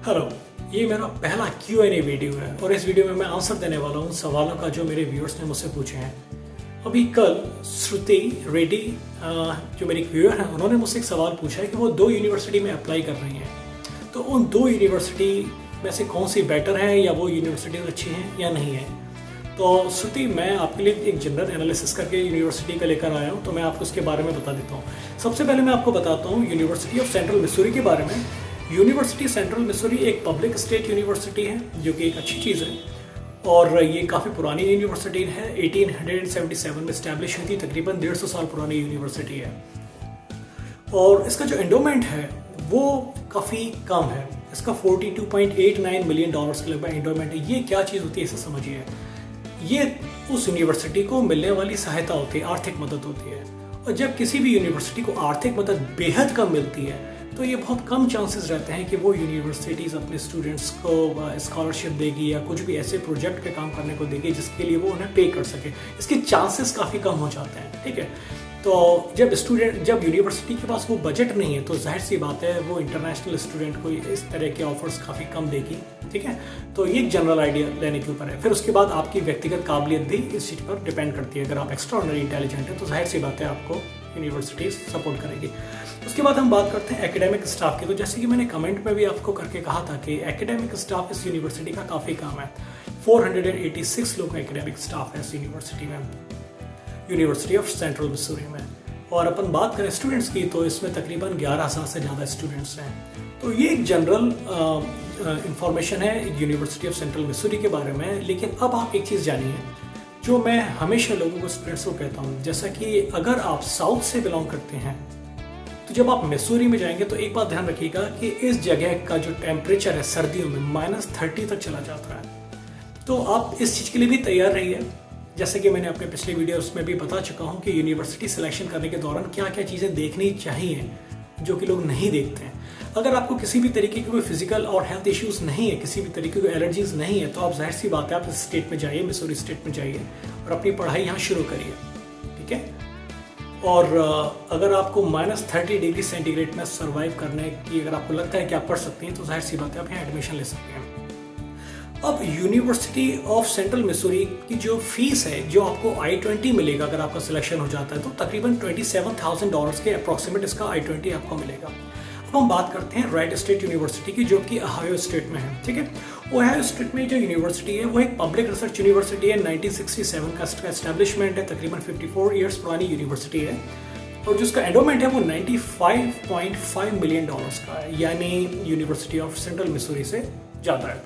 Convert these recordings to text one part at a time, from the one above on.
Hello, ये मेरा पहला Q&A वीडियो है और इस वीडियो में मैं आंसर देने वाला हूँ सवालों का जो मेरे व्यूअर्स ने मुझसे पूछे हैं। अभी कल श्रुति रेड्डी जो मेरी व्यूअर हैं, उन्होंने मुझसे एक सवाल पूछा है कि वो 2 यूनिवर्सिटी में अप्लाई कर रही हैं, तो उन 2 यूनिवर्सिटी में से कौन सी बेटर है या वो यूनिवर्सिटी अच्छी हैं या नहीं है। तो श्रुति, मैं आपके लिए एक जनरल एनालिसिस करके यूनिवर्सिटी का लेकर आया हूँ, तो मैं आपको उसके बारे में बता देता हूँ। सबसे पहले मैं आपको बताता हूँ यूनिवर्सिटी ऑफ सेंट्रल मिसूरी के बारे में। यूनिवर्सिटी सेंट्रल मिसूरी एक पब्लिक स्टेट यूनिवर्सिटी है, जो कि एक अच्छी चीज़ है और ये काफ़ी पुरानी यूनिवर्सिटी है। 1877 में इस्टेब्लिश हुई थी, तकरीबन 150 साल पुरानी यूनिवर्सिटी है। और इसका जो एंडोमेंट है वो काफ़ी कम है, इसका $42.89 मिलियन के लगभग एंडोमेंट है। ये क्या चीज़ होती है इसे समझिए। ये उस यूनिवर्सिटी को मिलने वाली सहायता होती है, आर्थिक मदद होती है। और जब किसी भी यूनिवर्सिटी को आर्थिक मदद बेहद कम मिलती है तो ये बहुत कम चांसेस रहते हैं कि वो यूनिवर्सिटीज़ अपने स्टूडेंट्स को स्कॉलरशिप देगी या कुछ भी ऐसे प्रोजेक्ट पे काम करने को देगी जिसके लिए वो उन्हें पे कर सके। इसके चांसेस काफ़ी कम हो जाते हैं, ठीक है। तो जब यूनिवर्सिटी के पास वो बजट नहीं है तो जाहिर सी बात है वो इंटरनेशनल स्टूडेंट को इस तरह के ऑफर्स काफ़ी कम देगी, ठीक है। तो ये एक जनरल आइडिया लेने के ऊपर है। फिर उसके बाद आपकी व्यक्तिगत काबिलियत भी इस चीज़ पर डिपेंड करती है। अगर आप एक्स्ट्राऑर्डिनरी इंटेलिजेंट है तो जाहिर सी बात है आपको यूनिवर्सिटीज सपोर्ट करेगी। उसके बाद हम बात करते हैं एकेडमिक स्टाफ की। तो जैसे कि मैंने कमेंट में भी आपको करके कहा था कि एकेडमिक स्टाफ इस यूनिवर्सिटी का काफ़ी कम है। 486 लोग का एकेडमिक स्टाफ है इस यूनिवर्सिटी में, यूनिवर्सिटी ऑफ सेंट्रल मिसूरी में। और अपन बात करें स्टूडेंट्स की तो इसमें तकरीबन 11,000 से ज़्यादा स्टूडेंट्स हैं। तो ये एक जनरल इंफॉर्मेशन है यूनिवर्सिटी ऑफ सेंट्रल मिसूरी के बारे में। लेकिन अब आप एक चीज़ जानिए जो मैं हमेशा लोगों को, स्टूडेंट्स को कहता हूँ, जैसा कि अगर आप साउथ से बिलोंग करते हैं तो जब आप मिसूरी में जाएंगे तो एक बात ध्यान रखिएगा कि इस जगह का जो टेम्परेचर है सर्दियों में -30 तक चला जाता है। तो आप इस चीज़ के लिए भी तैयार रहिए। जैसे कि मैंने अपने पिछले वीडियोस में भी बता चुका हूँ कि यूनिवर्सिटी सिलेक्शन करने के दौरान क्या क्या चीज़ें देखनी चाहिए जो कि लोग नहीं देखते हैं। अगर आपको किसी भी तरीके की कोई फिजिकल और हेल्थ इश्यूज नहीं है, किसी भी तरीके की एलर्जीज नहीं है, तो आप जाहिर सी बात है आप इस स्टेट में जाइए, मिसूरी स्टेट में जाइए और अपनी पढ़ाई यहाँ शुरू करिए, ठीक है। और अगर आपको -30 डिग्री सेंटीग्रेड में सर्वाइव करने की अगर आपको लगता है कि आप पढ़ सकते हैं तो जाहिर सी बात है आप यहाँ एडमिशन ले सकते हैं। अब यूनिवर्सिटी ऑफ सेंट्रल मिसूरी की जो फीस है, जो आपको I-20 मिलेगा अगर आपका सिलेक्शन हो जाता है, तो तकरीबन $27,000 के अप्रॉक्सीमेट इसका I-20 आपको मिलेगा। अब हम बात करते हैं राइट स्टेट यूनिवर्सिटी की, जो कि ओहायो स्टेट में है, ठीक है। ओहायो स्टेट में जो यूनिवर्सिटी है वो एक पब्लिक रिसर्च यूनिवर्सिटी है। 1967 का एस्टेब्लिशमेंट है, तकरीबन 54 ईयर्स पुरानी यूनिवर्सिटी है। और जिसका एंडोमेंट है वो $95.5 मिलियन का है, यानी यूनिवर्सिटी ऑफ सेंट्रल मिसूरी से ज़्यादा है।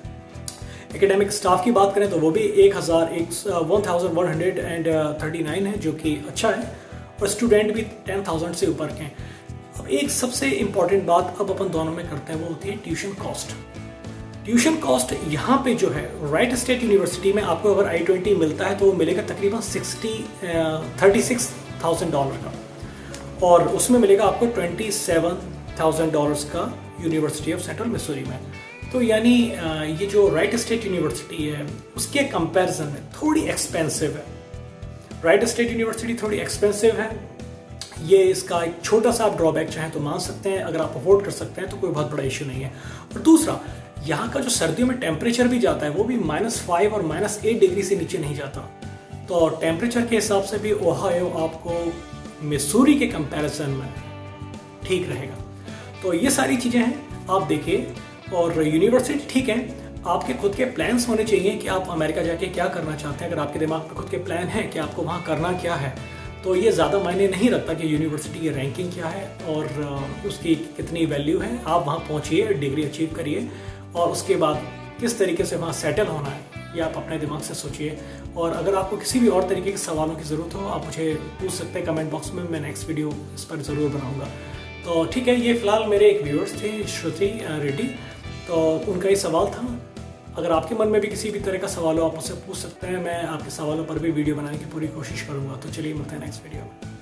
एकेडमिक स्टाफ की बात करें तो वो भी 1139 है, जो कि अच्छा है। और स्टूडेंट भी 10,000 से ऊपर के हैं। अब एक सबसे इम्पॉर्टेंट बात अब अपन दोनों में करते हैं, वो होती है ट्यूशन कॉस्ट। ट्यूशन कॉस्ट यहाँ पे जो है राइट स्टेट यूनिवर्सिटी में आपको अगर I-20 मिलता है तो वो मिलेगा तकरीबन $36,000 का, और उसमें मिलेगा आपको $27,000 का यूनिवर्सिटी ऑफ सेंट्रल मिसूरी में। तो यानी ये जो राइट स्टेट यूनिवर्सिटी है उसके कंपैरिजन में थोड़ी एक्सपेंसिव है। राइट स्टेट यूनिवर्सिटी थोड़ी एक्सपेंसिव है, ये इसका एक छोटा सा आप ड्रॉबैक चाहें तो मान सकते हैं। अगर आप अफोर्ड कर सकते हैं तो कोई बहुत बड़ा इशू नहीं है। और दूसरा, यहाँ का जो सर्दियों में टेम्परेचर भी जाता है वो भी -5 और -8 डिग्री से नीचे नहीं जाता। तो टेम्परेचर के हिसाब से भी ओहायो आपको मिसूरी के कंपैरिजन में ठीक रहेगा। तो ये सारी चीज़ें हैं, आप देखिए। और यूनिवर्सिटी ठीक है, आपके खुद के प्लान्स होने चाहिए कि आप अमेरिका जाके क्या करना चाहते हैं। अगर आपके दिमाग में खुद के प्लान हैं कि आपको वहाँ करना क्या है, तो ये ज़्यादा मायने नहीं रखता कि यूनिवर्सिटी की रैंकिंग क्या है और उसकी कितनी वैल्यू है। आप वहाँ पहुँचिए, डिग्री अचीव करिए, और उसके बाद किस तरीके से वहाँ सेटल होना है ये आप अपने दिमाग से सोचिए। और अगर आपको किसी भी और तरीके के सवालों की ज़रूरत हो आप मुझे पूछ सकते हैं कमेंट बॉक्स में, मैं नेक्स्ट वीडियो इस पर ज़रूर बनाऊँगा। तो ठीक है, ये फ़िलहाल मेरे एक व्यूअर्स थे श्रुति रेड्डी, तो उनका ही सवाल था। अगर आपके मन में भी किसी भी तरह का सवाल हो आप मुझसे पूछ सकते हैं, मैं आपके सवालों पर भी वीडियो बनाने की पूरी कोशिश करूँगा। तो चलिए मिलते हैं नेक्स्ट वीडियो में।